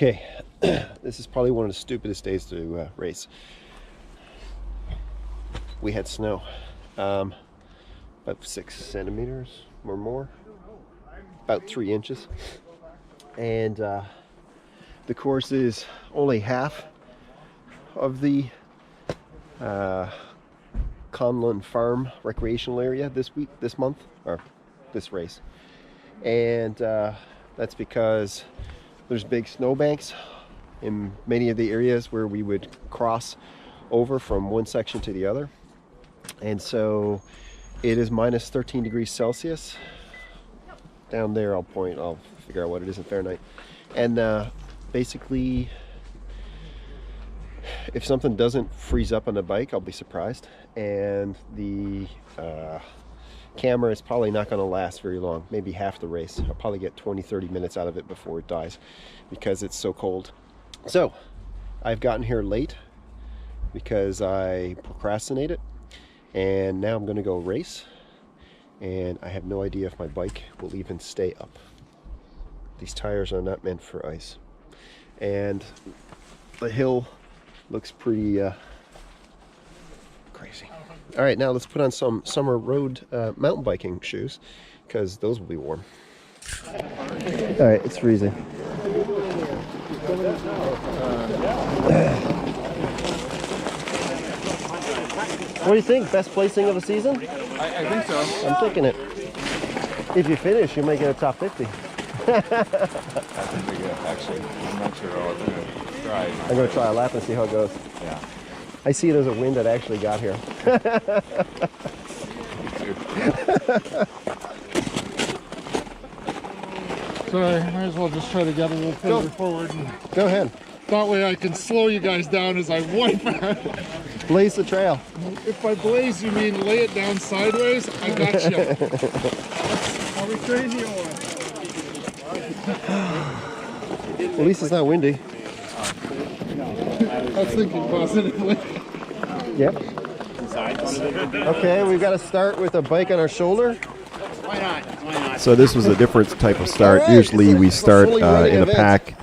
Okay, this is probably one of the stupidest days to race. We had snow, about 6 centimeters or more, about 3 inches, and the course is only half of the Conlon Farm recreational area this race, and that's because there's big snowbanks in many of the areas where we would cross over from one section to the other. And so it is minus 13 degrees Celsius. Down there I'll figure out what it is in Fahrenheit. And basically, if something doesn't freeze up on the bike, I'll be surprised. And the camera is probably not going to last very long, maybe half the race. I'll probably get 20-30 minutes out of it before it dies because it's so cold. So I've gotten here late because I procrastinated, and now I'm going to go race, and I have no idea if my bike will even stay up. These tires are not meant for ice, and the hill looks pretty crazy. All right, now let's put on some summer road mountain biking shoes, because those will be warm. All right, it's freezing. What do you think? Best placing of the season? I think so. I'm thinking it. If you finish, you might get a top 50. I think we get, actually. I'm not sure what I'm going to try. I'm going to try a lap and see how it goes. Yeah. I see it as a win that actually got here. So I might as well just try to get a little further forward. Go ahead. That way I can slow you guys down as I wipe out. Blaze the trail. If by blaze you mean lay it down sideways, I got you. Are we crazy or what? At least it's not windy. I was thinking positively. Yep. Okay, we've got to start with a bike on our shoulder. Why not? So this was a different type of start. Usually we start in a pack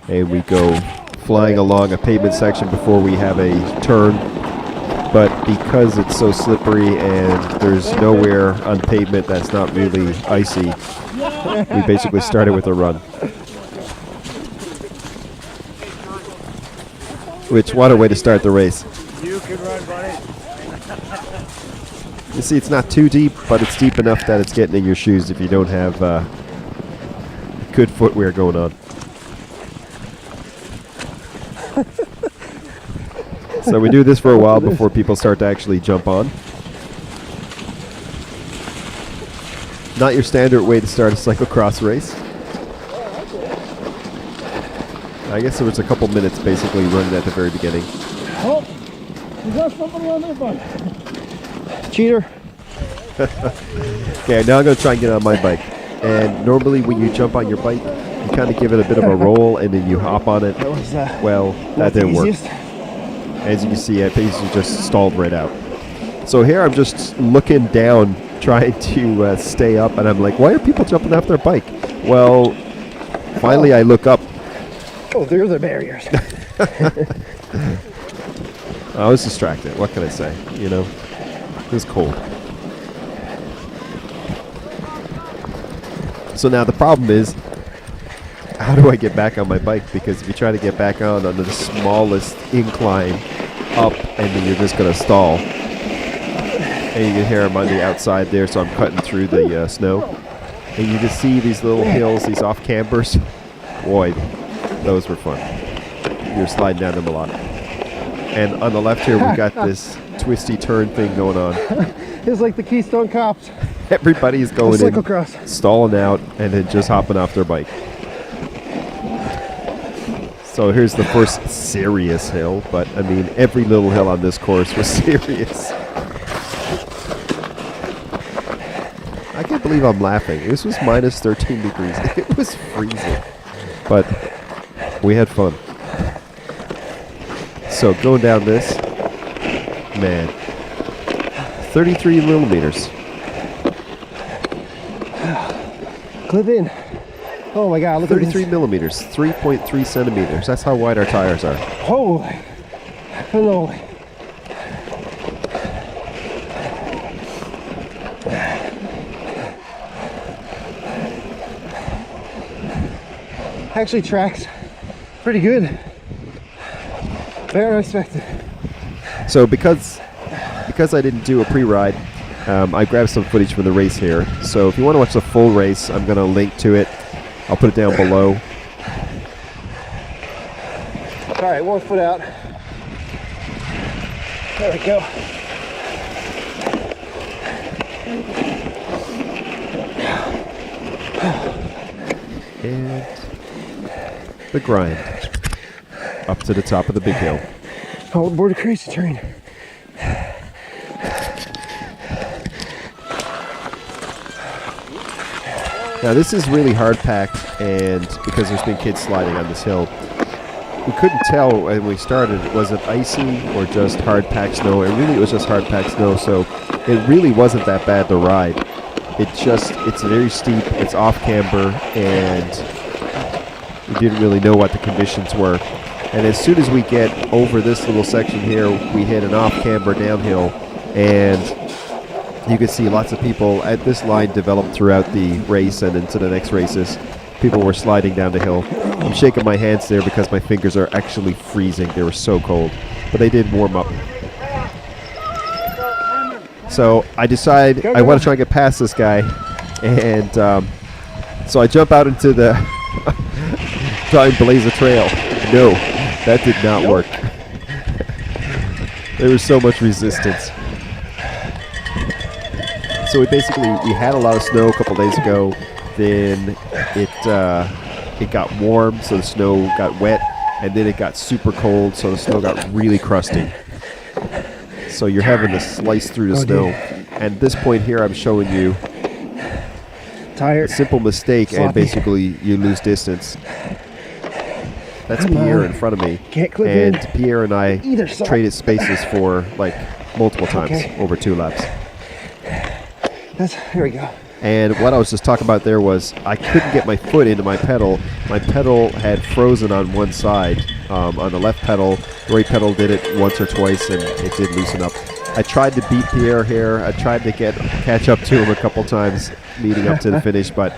and we go flying along a pavement section before we have a turn. But because it's so slippery and there's nowhere on pavement that's not really icy, we basically started with a run. Which, what a way to start the race. You can run, buddy. You see, it's not too deep, but it's deep enough that it's getting in your shoes if you don't have good footwear going on. So we do this for a while before people start to actually jump on. Not your standard way to start a cyclocross race. I guess there was a couple minutes basically running at the very beginning. Oh, you got somebody on their bike. Cheater. Okay, now I'm going to try and get on my bike. And normally when you jump on your bike, you kind of give it a bit of a roll and then you hop on it. Well, that didn't work. As you can see, I basically just stalled right out. So here I'm just looking down, trying to stay up, and I'm like, why are people jumping off their bike? Well, finally I look up. Oh, there are the barriers. I was distracted. What can I say? You know, it was cold. So now the problem is, how do I get back on my bike? Because if you try to get back on under the smallest incline up, and then you're just going to stall. And you can hear I'm on the outside there, so I'm cutting through the snow. And you can see these little hills, these off campers. Boy, those were fun. You're sliding down them a lot. And on the left here, we've got this twisty turn thing going on. It's like the Keystone Cops. Everybody's going in, Cyclocross. stalling out, and then just hopping off their bike. So here's the first serious hill, but I mean, every little hill on this course was serious. I can't believe I'm laughing. This was minus 13 degrees. It was freezing, but we had fun. So going down this, man, 33 millimeters. Clip in. Oh my God, look at 33 this. millimeters, 3.3 centimeters. That's how wide our tires are. Holy. Hello. Actually tracks pretty good. Better than expected. So because I didn't do a pre-ride, I grabbed some footage from the race here. So if you want to watch the full race, I'm going to link to it. I'll put it down below. All right, 1 foot out. There we go. And the grind up to the top of the big hill. Oh, board of crazy train. Now this is really hard packed, and because there's been kids sliding on this hill, we couldn't tell when we started, was it icy or just hard packed snow? And really it was just hard packed snow, so it really wasn't that bad to ride. It's very steep, it's off camber, and we didn't really know what the conditions were. And as soon as we get over this little section here, we hit an off camber downhill, and you can see lots of people at this line developed throughout the race and into the next races. People were sliding down the hill. I'm shaking my hands there because my fingers are actually freezing. They were so cold, but they did warm up. So I decide I want to try and get past this guy, and so I jump out into the try and blaze a trail. No, that did not work. There was so much resistance. So we had a lot of snow a couple days ago. Then it got warm, so the snow got wet, and then it got super cold, so the snow got really crusty. So you're having to slice through the snow. And at this point here, I'm showing you a simple mistake, and basically you lose distance. That's Pierre in front of me. Can't clip and in Pierre and I either side. traded spaces for like multiple times over 2 laps. Here we go. And what I was just talking about there was I couldn't get my foot into my pedal. My pedal had frozen on one side. On the left pedal, the right pedal did it once or twice, and it did loosen up. I tried to beat Pierre here. I tried to catch up to him a couple times leading up to the finish, but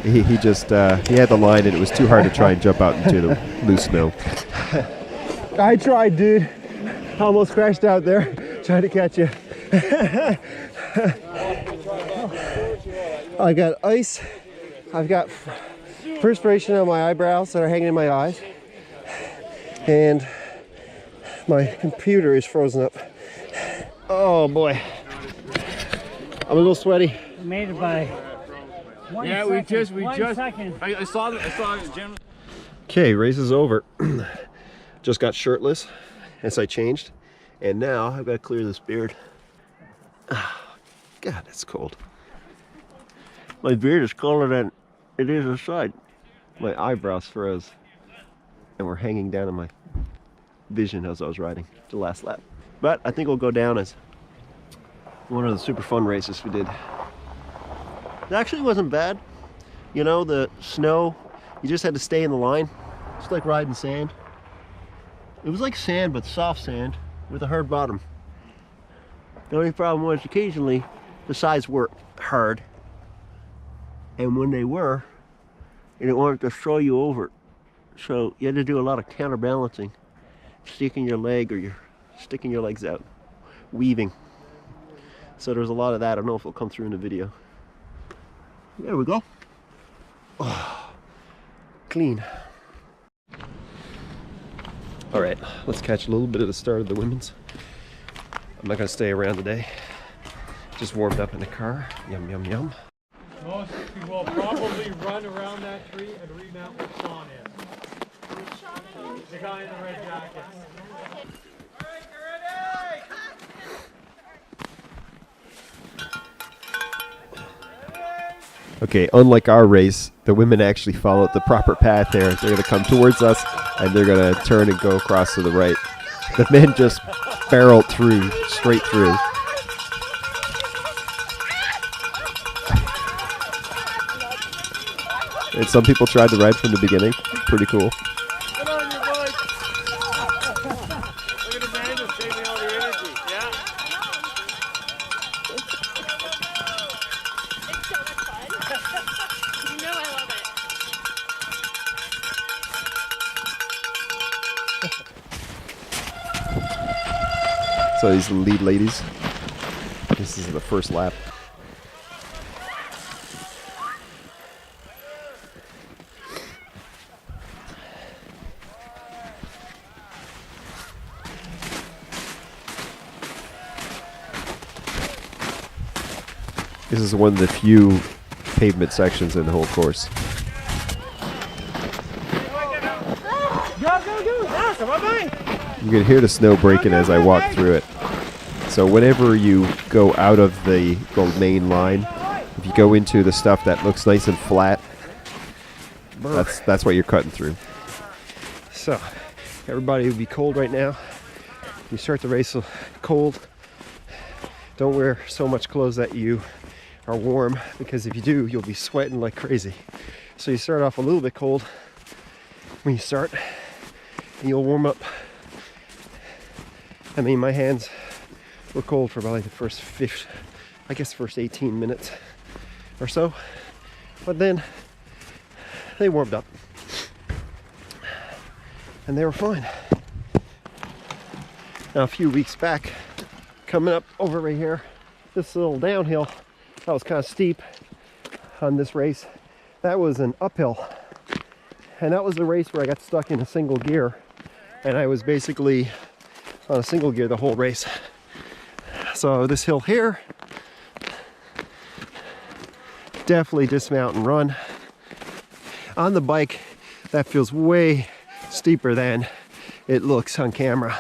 he had the line, and it was too hard to try and jump out into the loose snow. I tried, dude. Almost crashed out there. Trying to catch you. I got ice. I've got perspiration on my eyebrows that are hanging in my eyes. And my computer is frozen up. Oh boy. I'm a little sweaty. Made it by one second. We second. I saw it, Jim. Okay, race is over. Just got shirtless as I changed, and now I've got to clear this beard. God, it's cold. My beard is colder than it is inside. My eyebrows froze and were hanging down in my vision as I was riding the last lap. But I think it'll go down as one of the super fun races we did. It actually wasn't bad. You know, the snow, you just had to stay in the line. It's like riding sand. It was like sand, but soft sand with a hard bottom. The only problem was occasionally the sides were hard, and when they were, it wanted to throw you over. So you had to do a lot of counterbalancing, sticking your leg or sticking your legs out, weaving. So there was a lot of that. I don't know if it'll come through in the video. There we go. Oh, clean. All right, let's catch a little bit of the start of the women's. I'm not gonna stay around today. Just warmed up in the car. Yum, yum, yum. Most will probably run around that tree and remount where Sean is. The guy in the red jacket. Okay, unlike our race, the women actually followed the proper path there. They're gonna come towards us, and they're gonna turn and go across to the right. The men just barreled through, straight through. And some people tried to ride from the beginning. Pretty cool. Get on your bike. Look at the man just saving all your energy. Yeah. It's so much fun. You know I love it. So these are the lead ladies. This is the first lap. This is one of the few pavement sections in the whole course. You can hear the snow breaking as I walk through it. So whenever you go out of the main line, if you go into the stuff that looks nice and flat, that's what you're cutting through. So, everybody would be cold right now. You start the race cold. Don't wear so much clothes that you are warm, because if you do, you'll be sweating like crazy. So you start off a little bit cold when you start, and you'll warm up. I mean, my hands were cold for probably the first 18 minutes or so, but then they warmed up and they were fine. Now a few weeks back, coming up over right here, this little downhill that was kind of steep on this race, that was an uphill, and that was the race where I got stuck in a single gear, and I was basically on a single gear the whole race. So this hill here, definitely dismount and run. On the bike, that feels way steeper than it looks on camera.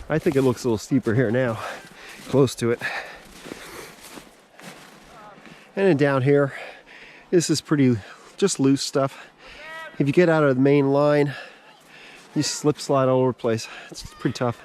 I think it looks a little steeper here now, close to it. And then down here, this is pretty just loose stuff. If you get out of the main line, you slip slide all over the place. It's pretty tough.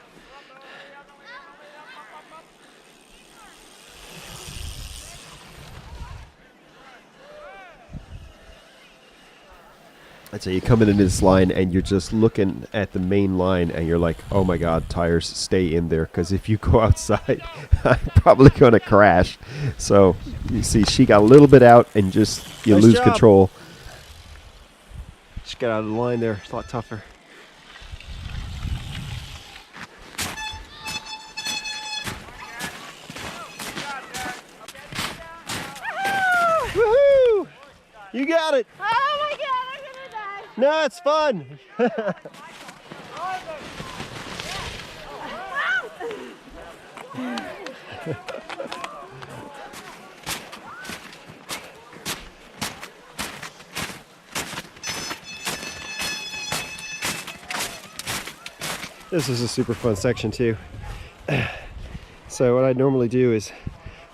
I'd say you come into this line and you're just looking at the main line and you're like, oh my God, tires, stay in there, because if you go outside, I'm probably going to crash. So you see she got a little bit out and just you Nice lose job. control. Just get out of the line there. It's a lot tougher. Woohoo! You got it. Oh my god, I'm gonna die. No, it's fun. This is a super fun section too. So what I normally do is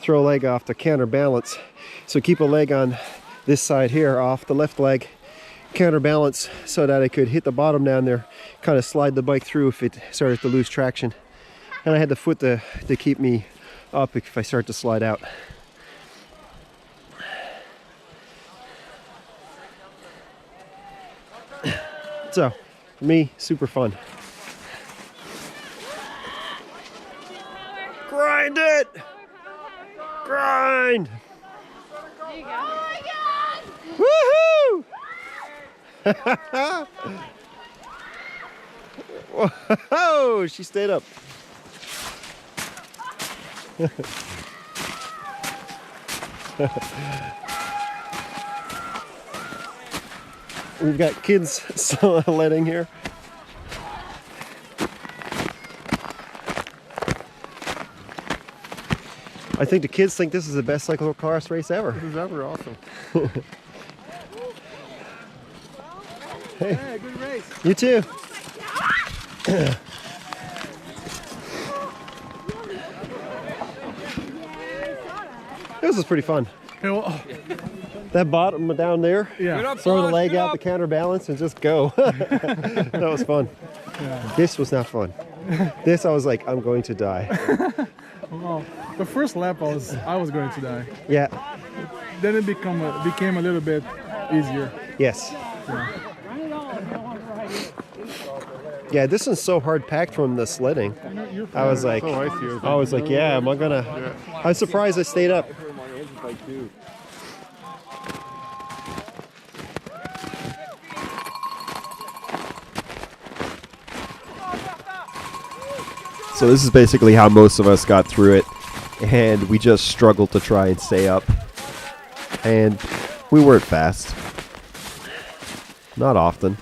throw a leg off to counterbalance. So keep a leg on this side here off the left leg, counterbalance so that I could hit the bottom down there, kind of slide the bike through if it started to lose traction. And I had the foot to keep me up if I start to slide out. So, for me, super fun. Grind it! Grind! There you go. Oh my god! Woohoo! Whoa! She stayed up. We've got kids sledding here. I think the kids think this is the best cyclocross race ever. This is ever awesome. Hey, Hey, good race. you too. This was pretty fun. That bottom down there, Yeah. throw the leg out, the counterbalance, and just go. That was fun. This was not fun. This, I was like, I'm going to die. Well, the first lap I was going to die. Yeah. Then it became a little bit easier. Yes. Yeah, this is so hard packed from the sledding. I was like, yeah, am I gonna? I was surprised I stayed up. So this is basically how most of us got through it, and we just struggled to try and stay up. And we weren't fast. Not often.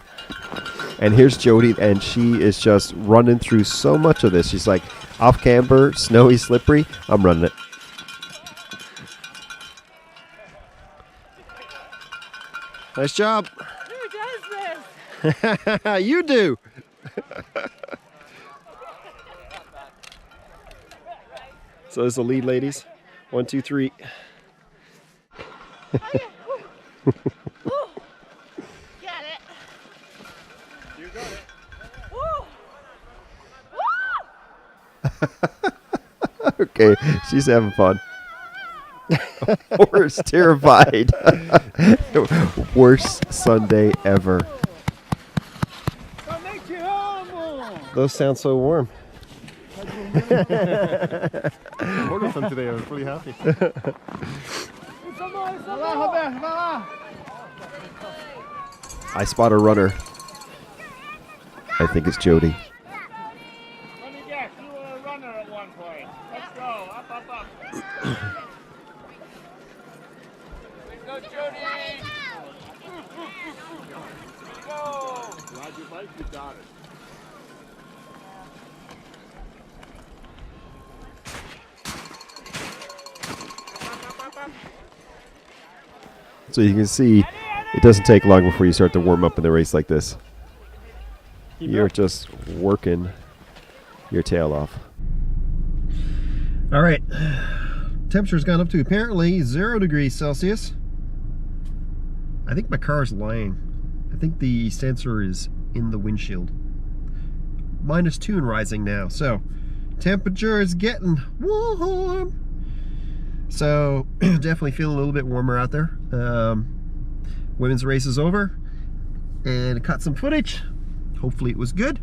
And here's Jody, and she is just running through so much of this. She's like, off camber, snowy, slippery, I'm running it. Nice job. Who does this? You do. So there's the lead, ladies. 1, 2, 3. Get it. You got it. Woo! Okay, she's having fun. Worst terrified. Worst Sunday ever. Those sound so warm. Ordered some today. I was pretty happy. I spot a runner. I think it's Jody. Let me guess, you were a runner at one point. Let's go, up, up, up. Let's go, Jody! Go! Ride your bike, you got it. So you can see it doesn't take long before you start to warm up in the race like this. You're just working your tail off. All right. Temperature's gone up to apparently 0 degrees Celsius. I think my car's lying. I think the sensor is in the windshield. -2 and rising now. So temperature is getting warm. So definitely feeling a little bit warmer out there. Women's race is over, and I caught some footage. Hopefully it was good.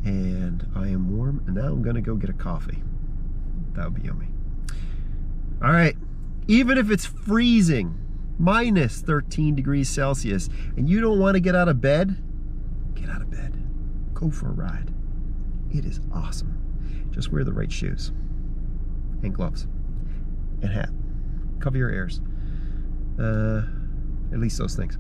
And I am warm, and now I'm gonna go get a coffee. That would be yummy. All right, even if it's freezing, -13 degrees Celsius, and you don't want to get out of bed, get out of bed. Go for a ride. It is awesome. Just wear the right shoes and gloves and hat. Cover your ears. At least those things.